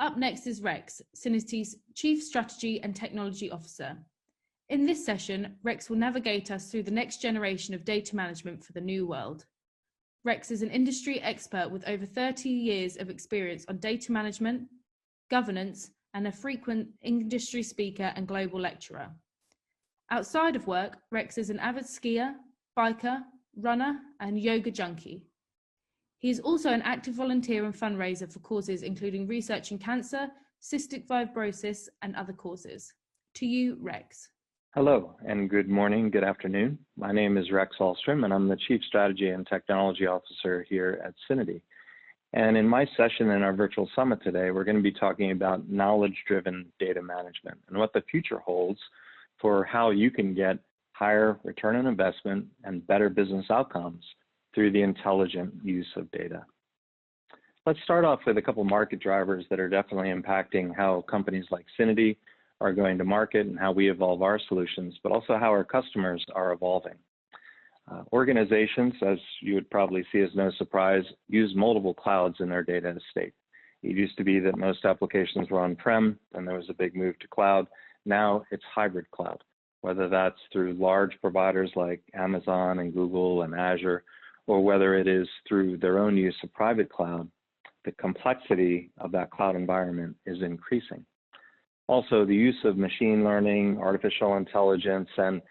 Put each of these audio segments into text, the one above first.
Up next is Rex, Syniti's Chief Strategy and Technology Officer. In this session, Rex will navigate us through the next generation of data management for the new world. Rex is an industry expert with over 30 years of experience on data management, governance, and a frequent industry speaker and global lecturer. Outside of work, Rex is an avid skier, biker, runner, and yoga junkie. He is also an active volunteer and fundraiser for causes including researching cancer, cystic fibrosis, and other causes. To you, Rex. Hello, and good morning, good afternoon. My name is Rex Ahlstrom, and I'm the Chief Strategy and Technology Officer here at Syniti. And in my session in our virtual summit today, we're going to be talking about knowledge-driven data management and what the future holds for how you can get higher return on investment and better business outcomes through the intelligent use of data. Let's start off with a couple market drivers that are definitely impacting how companies like Syniti are going to market and how we evolve our solutions, but also how our customers are evolving. Organizations, as you would probably see as no surprise, use multiple clouds in their data estate. It used to be that most applications were on-prem, then there was a big move to cloud. Now it's hybrid cloud, whether that's through large providers like Amazon and Google and Azure, or whether it is through their own use of private cloud. The complexity of that cloud environment is increasing. Also, the use of machine learning, artificial intelligence, and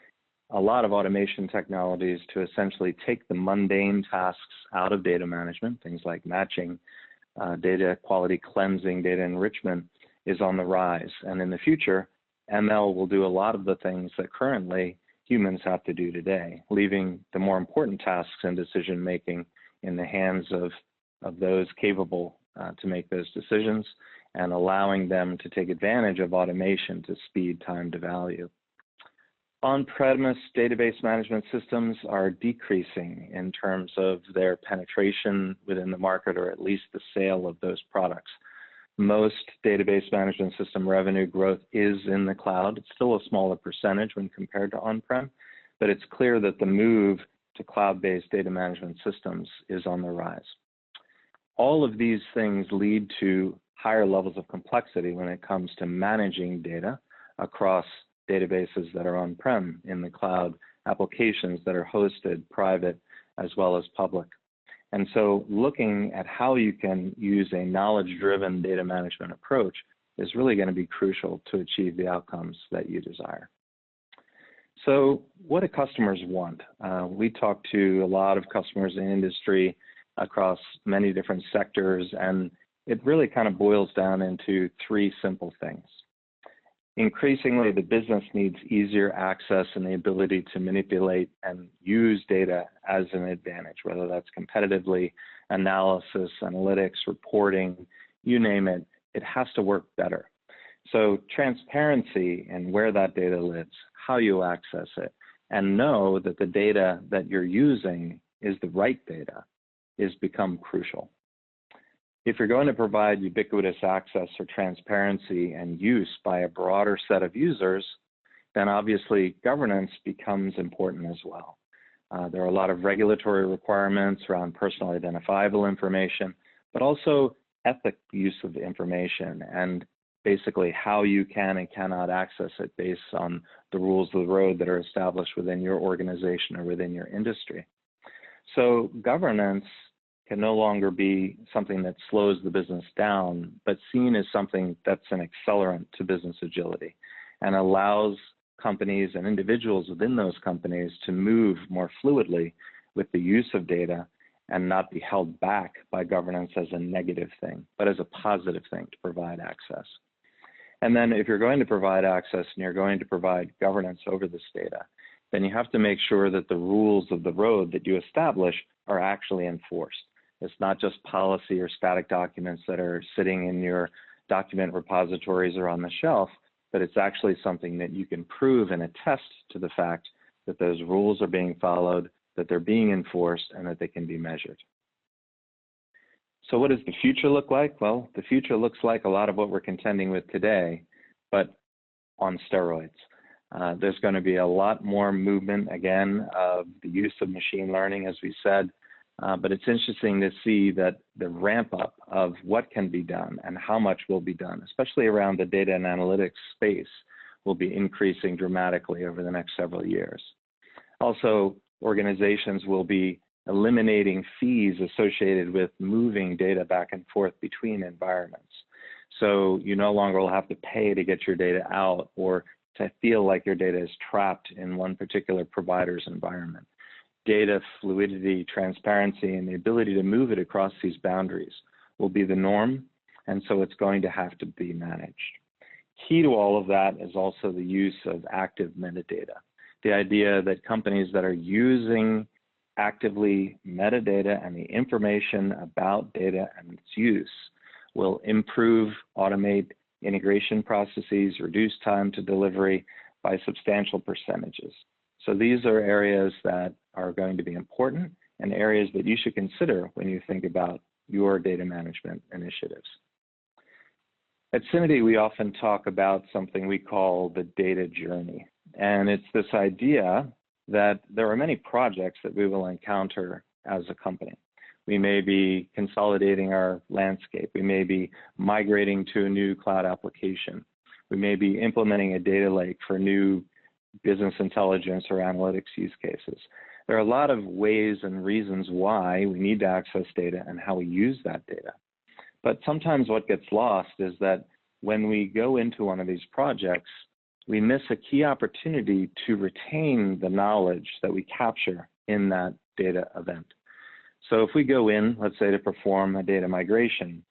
a lot of automation technologies to essentially take the mundane tasks out of data management, things like matching, data quality cleansing, data enrichment, is on the rise. And in the future, ML will do a lot of the things that currently humans have to do today, leaving the more important tasks and decision-making in the hands of those capable to make those decisions and allowing them to take advantage of automation to speed time to value. On-premise database management systems are decreasing in terms of their penetration within the market, or at least the sale of those products. Most database management system revenue growth is in the cloud. It's still a smaller percentage when compared to on-prem, but it's clear that the move to cloud-based data management systems is on the rise. All of these things lead to higher levels of complexity when it comes to managing data across databases that are on-prem, in the cloud, applications that are hosted, private, as well as public. And so looking at how you can use a knowledge-driven data management approach is really going to be crucial to achieve the outcomes that you desire. So what do customers want? We talk to a lot of customers in industry across many different sectors, and it really kind of boils down into three simple things. Increasingly, the business needs easier access and the ability to manipulate and use data as an advantage, whether that's competitively, analysis, analytics, reporting, you name it, it has to work better. So transparency in where that data lives, how you access it, and know that the data that you're using is the right data is become crucial. If you're going to provide ubiquitous access or transparency and use by a broader set of users, then obviously governance becomes important as well. There are a lot of regulatory requirements around personal identifiable information, but also ethic use of information and basically how you can and cannot access it based on the rules of the road that are established within your organization or within your industry. So governance can no longer be something that slows the business down, but seen as something that's an accelerant to business agility and allows companies and individuals within those companies to move more fluidly with the use of data and not be held back by governance as a negative thing, but as a positive thing to provide access. And then if you're going to provide access and you're going to provide governance over this data, then you have to make sure that the rules of the road that you establish are actually enforced. It's not just policy or static documents that are sitting in your document repositories or on the shelf, but it's actually something that you can prove and attest to the fact that those rules are being followed, that they're being enforced, and that they can be measured. So what does the future look like? Well, the future looks like a lot of what we're contending with today, but on steroids. There's going to be a lot more movement, again, of the use of machine learning, as we said, but it's interesting to see that the ramp up of what can be done and how much will be done, especially around the data and analytics space, will be increasing dramatically over the next several years. Also, organizations will be eliminating fees associated with moving data back and forth between environments. So you no longer will have to pay to get your data out or to feel like your data is trapped in one particular provider's environment. Data fluidity, transparency, and the ability to move it across these boundaries will be the norm, and so it's going to have to be managed. Key to all of that is also the use of active metadata. The idea that companies that are using actively metadata and the information about data and its use will improve, automate integration processes, reduce time to delivery by substantial percentages. So these are areas that are going to be important and areas that you should consider when you think about your data management initiatives. At Syniti, we often talk about something we call the data journey. And it's this idea that there are many projects that we will encounter as a company. We may be consolidating our landscape. We may be migrating to a new cloud application. We may be implementing a data lake for new business intelligence or analytics use cases. There are a lot of ways and reasons why we need to access data and how we use that data. But sometimes what gets lost is that when we go into one of these projects, we miss a key opportunity to retain the knowledge that we capture in that data event. So if we go in, let's say, to perform a data migration,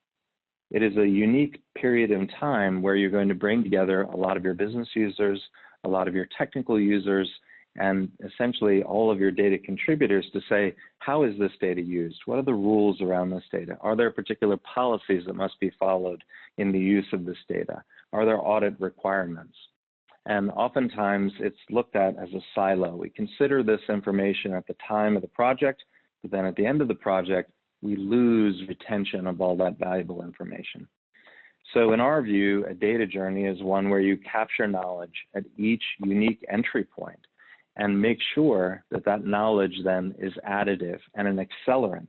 it is a unique period in time where you're going to bring together a lot of your business users, a lot of your technical users, and essentially all of your data contributors to say, how is this data used? What are the rules around this data? Are there particular policies that must be followed in the use of this data? Are there audit requirements? And oftentimes it's looked at as a silo. We consider this information at the time of the project, but then at the end of the project, we lose retention of all that valuable information. So in our view, a data journey is one where you capture knowledge at each unique entry point and make sure that that knowledge then is additive and an accelerant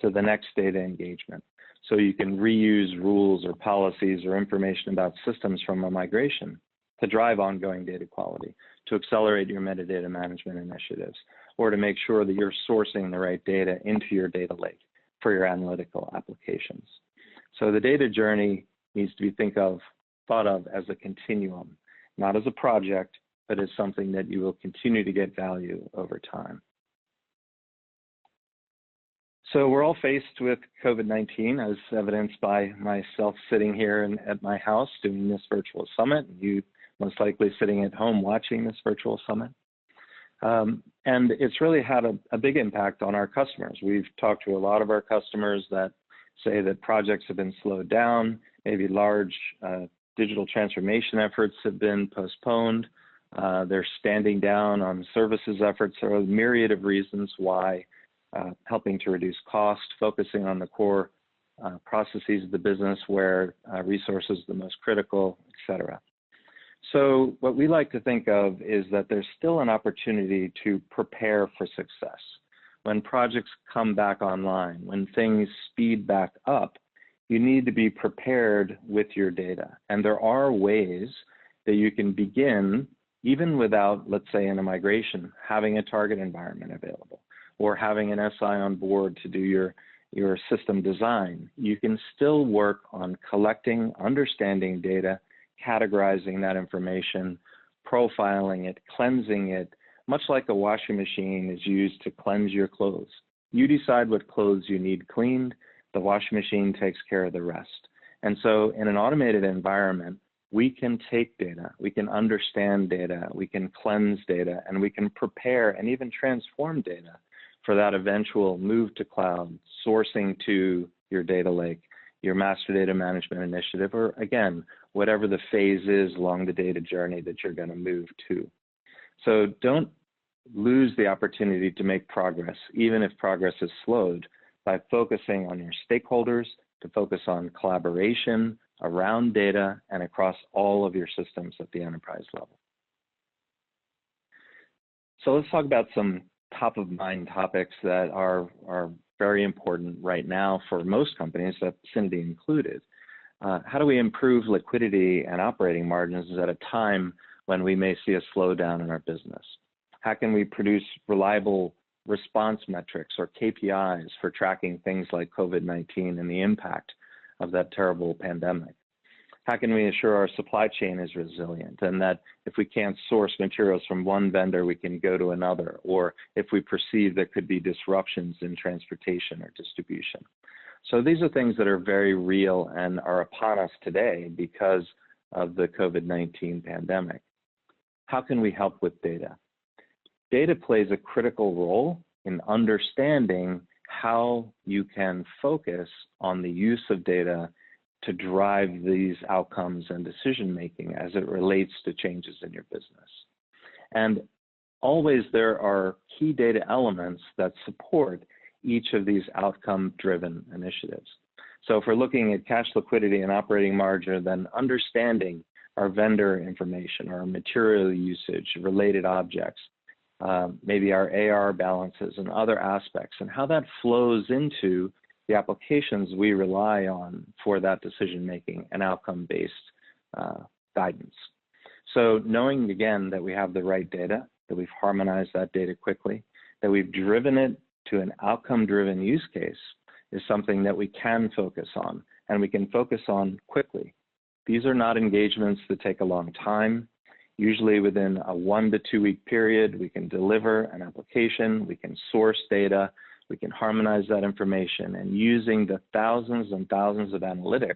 to the next data engagement. So you can reuse rules or policies or information about systems from a migration to drive ongoing data quality, to accelerate your metadata management initiatives, or to make sure that you're sourcing the right data into your data lake for your analytical applications. So the data journey needs to be thought of as a continuum, not as a project, but as something that you will continue to get value over time. So we're all faced with COVID-19, as evidenced by myself sitting here at my house doing this virtual summit, and you most likely sitting at home watching this virtual summit. And it's really had a big impact on our customers. We've talked to a lot of our customers that say that projects have been slowed down, maybe large digital transformation efforts have been postponed. They're standing down on services efforts. There are a myriad of reasons why, helping to reduce cost, focusing on the core processes of the business where resources are the most critical, et cetera. So what we like to think of is that there's still an opportunity to prepare for success. When projects come back online, when things speed back up, you need to be prepared with your data. And there are ways that you can begin, even without, let's say in a migration, having a target environment available or having an SI on board to do your system design. You can still work on collecting, understanding data, categorizing that information, profiling it, cleansing it, much like a washing machine is used to cleanse your clothes. You decide what clothes you need cleaned, the washing machine takes care of the rest. And so in an automated environment, we can take data, we can understand data, we can cleanse data, and we can prepare and even transform data for that eventual move to cloud, sourcing to your data lake, your master data management initiative, or again, whatever the phase is along the data journey that you're going to move to. So don't lose the opportunity to make progress, even if progress is slowed, by focusing on your stakeholders, to focus on collaboration around data and across all of your systems at the enterprise level. So let's talk about some top of mind topics that are very important right now for most companies, that Syniti included. How do we improve liquidity and operating margins at a time when we may see a slowdown in our business? How can we produce reliable response metrics or KPIs for tracking things like COVID-19 and the impact of that terrible pandemic? How can we assure our supply chain is resilient and that if we can't source materials from one vendor, we can go to another, or if we perceive there could be disruptions in transportation or distribution? So these are things that are very real and are upon us today because of the COVID-19 pandemic. How can we help with data? Data plays a critical role in understanding how you can focus on the use of data to drive these outcomes and decision-making as it relates to changes in your business. And always there are key data elements that support each of these outcome-driven initiatives. So if we're looking at cash liquidity and operating margin, then understanding our vendor information, our material usage, related objects, maybe our AR balances and other aspects, and how that flows into the applications we rely on for that decision-making and outcome-based guidance. So knowing, again, that we have the right data, that we've harmonized that data quickly, that we've driven it to an outcome-driven use case is something that we can focus on, and we can focus on quickly. These are not engagements that take a long time. Usually within a 1 to 2 week period, we can deliver an application, we can source data, we can harmonize that information, and using the thousands and thousands of analytics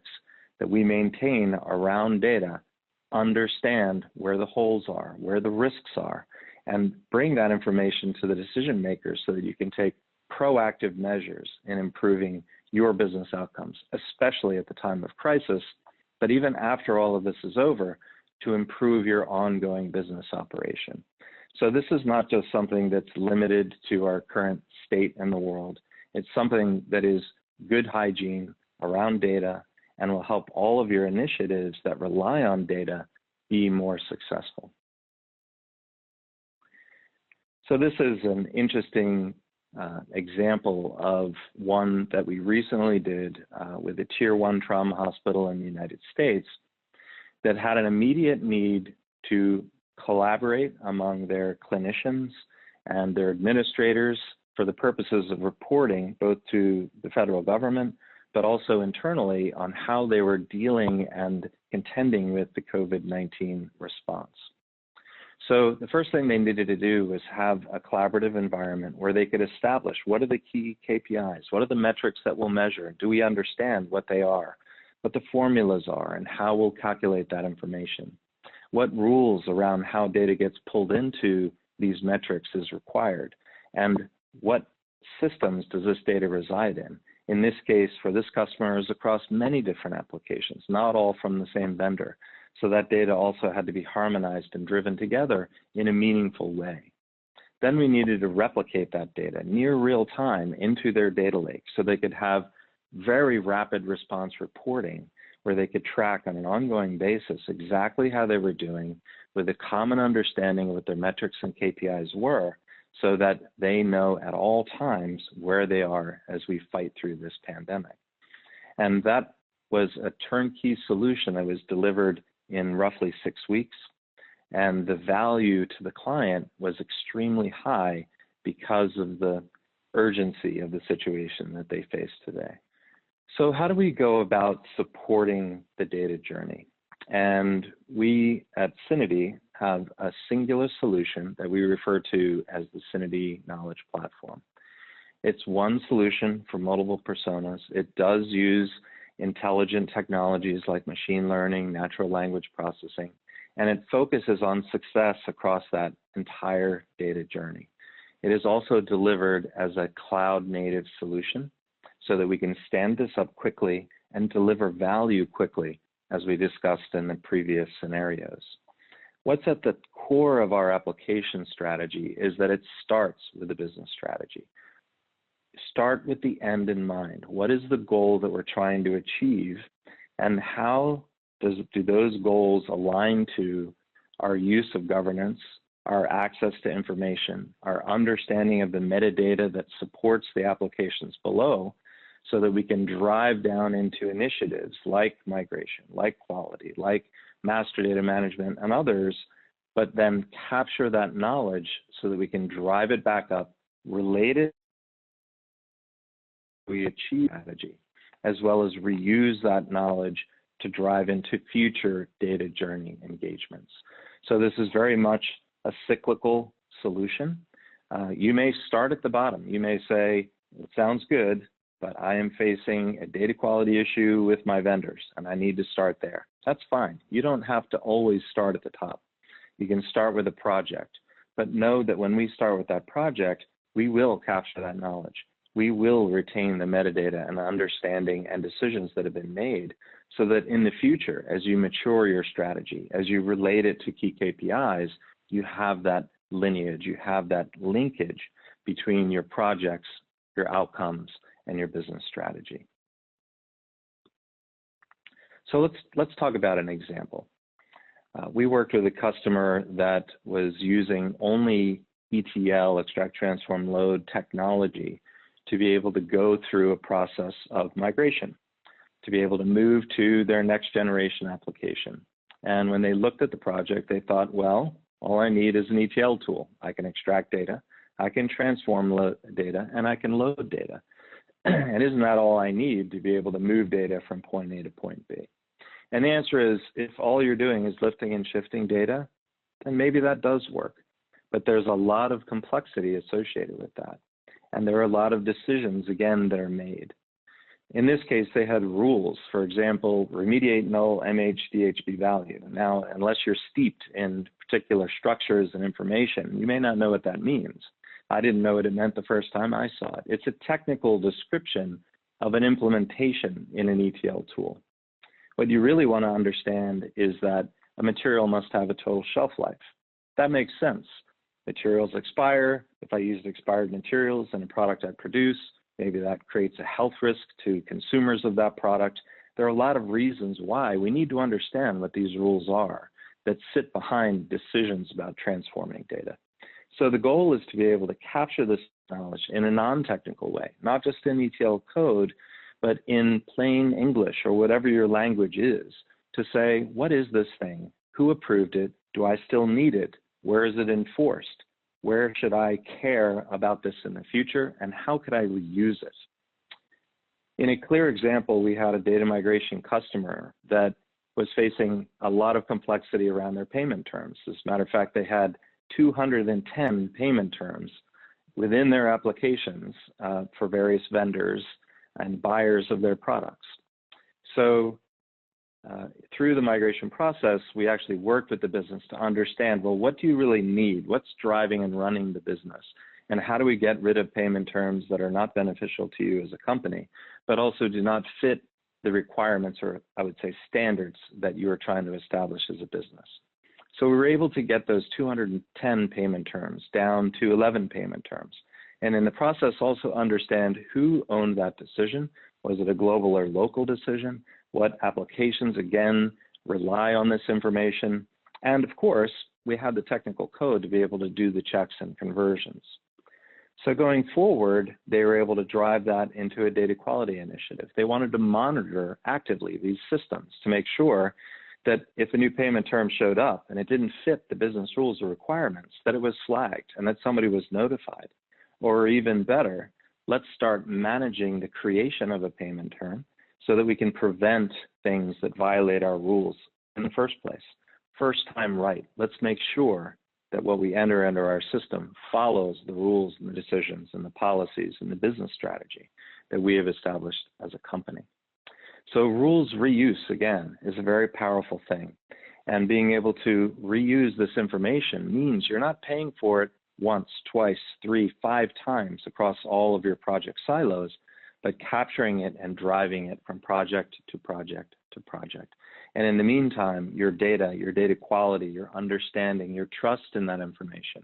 that we maintain around data, understand where the holes are, where the risks are, and bring that information to the decision makers so that you can take proactive measures in improving your business outcomes, especially at the time of crisis, but even after all of this is over, to improve your ongoing business operation. So this is not just something that's limited to our current state in the world. It's something that is good hygiene around data and will help all of your initiatives that rely on data be more successful. So this is an interesting example of one that we recently did with a Tier 1 trauma hospital in the United States that had an immediate need to collaborate among their clinicians and their administrators for the purposes of reporting both to the federal government, but also internally on how they were dealing and contending with the COVID-19 response. So the first thing they needed to do was have a collaborative environment where they could establish what are the key KPIs, what are the metrics that we'll measure, do we understand what they are, what the formulas are, and how we'll calculate that information. What rules around how data gets pulled into these metrics is required, and what systems does this data reside in? In this case, for this customer, is across many different applications, not all from the same vendor. So that data also had to be harmonized and driven together in a meaningful way. Then we needed to replicate that data near real time into their data lake so they could have very rapid response reporting where they could track on an ongoing basis exactly how they were doing with a common understanding of what their metrics and KPIs were so that they know at all times where they are as we fight through this pandemic. And that was a turnkey solution that was delivered in roughly 6 weeks. And the value to the client was extremely high because of the urgency of the situation that they face today. So how do we go about supporting the data journey? And we at Syniti have a singular solution that we refer to as the Syniti Knowledge Platform. It's one solution for multiple personas. It does use intelligent technologies like machine learning, natural language processing, and it focuses on success across that entire data journey. It is also delivered as a cloud-native solution so that we can stand this up quickly and deliver value quickly, as we discussed in the previous scenarios. What's at the core of our application strategy is that it starts with a business strategy. Start with the end in mind. What is the goal that we're trying to achieve, and how do those goals align to our use of governance, our access to information, our understanding of the metadata that supports the applications below, so that we can drive down into initiatives like migration, like quality, like master data management and others, but then capture that knowledge so that we can drive it back up, relate it to we achieve strategy, as well as reuse that knowledge to drive into future data journey engagements. So this is very much a cyclical solution. You may start at the bottom. You may say, it sounds good, but I am facing a data quality issue with my vendors, and I need to start there. That's fine. You don't have to always start at the top. You can start with a project, but know that when we start with that project, we will capture that knowledge. We will retain the metadata and the understanding and decisions that have been made, so that in the future, as you mature your strategy, as you relate it to key KPIs, you have that lineage, you have that linkage between your projects, your outcomes, and your business strategy. So let's talk about an example. We worked with a customer that was using only ETL, extract, transform, load technology to be able to go through a process of migration, to be able to move to their next generation application. And when they looked at the project, they thought, well, all I need is an ETL tool. I can extract data, I can transform data, and I can load data. And isn't that all I need to be able to move data from point A to point B? And the answer is, if all you're doing is lifting and shifting data, then maybe that does work. But there's a lot of complexity associated with that. And there are a lot of decisions, again, that are made. In this case, they had rules. For example, remediate null MHDHB value. Now, unless you're steeped in particular structures and information, you may not know what that means. I didn't know what it meant the first time I saw it. It's a technical description of an implementation in an ETL tool. What you really want to understand is that a material must have a total shelf life. That makes sense. Materials expire. If I used expired materials in a product I produce, maybe that creates a health risk to consumers of that product. There are a lot of reasons why we need to understand what these rules are that sit behind decisions about transforming data. So the goal is to be able to capture this knowledge in a non-technical way, not just in ETL code, but in plain English or whatever your language is, to say, what is this thing? Who approved it? Do I still need it? Where is it enforced? Where should I care about this in the future? And how could I reuse it? In a clear example, we had a data migration customer that was facing a lot of complexity around their payment terms. As a matter of fact, they had 210 payment terms within their applications for various vendors and buyers of their products. So through the migration process, we actually worked with the business to understand, well, what do you really need? What's driving and running the business? And how do we get rid of payment terms that are not beneficial to you as a company, but also do not fit the requirements, or I would say standards, that you are trying to establish as a business? So we were able to get those 210 payment terms down to 11 payment terms. And in the process, also understand who owned that decision. Was it a global or local decision? What applications, again, rely on this information? And of course, we had the technical code to be able to do the checks and conversions. So going forward, they were able to drive that into a data quality initiative. They wanted to monitor actively these systems to make sure that if a new payment term showed up and it didn't fit the business rules or requirements, that it was flagged and that somebody was notified. Or even better, let's start managing the creation of a payment term so that we can prevent things that violate our rules in the first place. First time right. Let's make sure that what we enter into our system follows the rules and the decisions and the policies and the business strategy that we have established as a company. So rules reuse, again, is a very powerful thing. And being able to reuse this information means you're not paying for it once, twice, 3, 5 times across all of your project silos, but capturing it and driving it from project to project to project. And in the meantime, your data quality, your understanding, your trust in that information,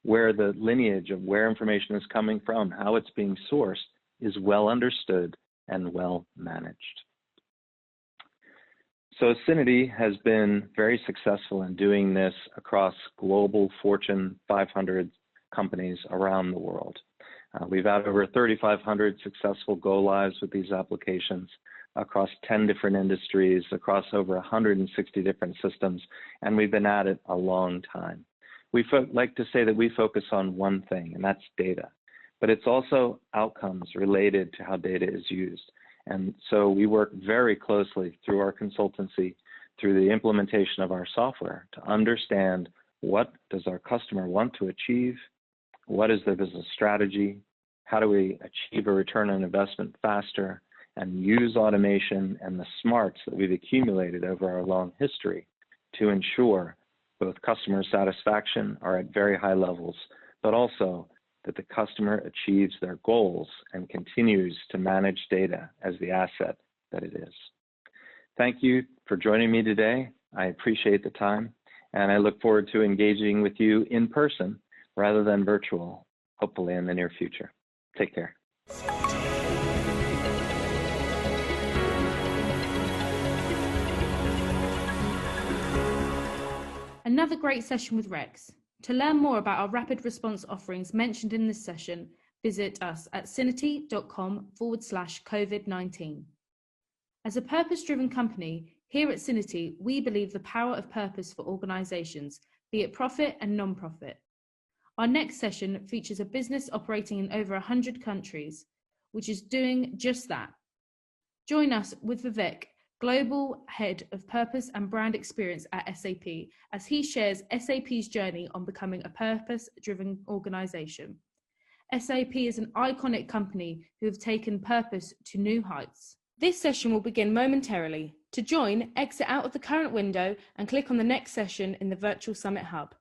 where the lineage of where information is coming from, how it's being sourced, is well understood and well managed. So Syniti has been very successful in doing this across global Fortune 500 companies around the world. We've had over 3,500 successful go-lives with these applications across 10 different industries, across over 160 different systems, and we've been at it a long time. We like to say that we focus on one thing, and that's data, but it's also outcomes related to how data is used. And so we work very closely through our consultancy, through the implementation of our software to understand what does our customer want to achieve, what is their business strategy, how do we achieve a return on investment faster, and use automation and the smarts that we've accumulated over our long history to ensure both customer satisfaction are at very high levels, but also that the customer achieves their goals and continues to manage data as the asset that it is. Thank you for joining me today. I appreciate the time, and I look forward to engaging with you in person rather than virtual, hopefully in the near future. Take care. Another great session with Rex. To learn more about our rapid response offerings mentioned in this session, visit us at syniti.com/COVID-19. As a purpose-driven company, here at Syniti, we believe the power of purpose for organizations, be it profit and non-profit. Our next session features a business operating in over 100 countries, which is doing just that. Join us with Vivek, Global Head of Purpose and Brand Experience at SAP, as he shares SAP's journey on becoming a purpose-driven organization. SAP is an iconic company who have taken purpose to new heights. This session will begin momentarily. To join, exit out of the current window and click on the next session in the Virtual Summit Hub.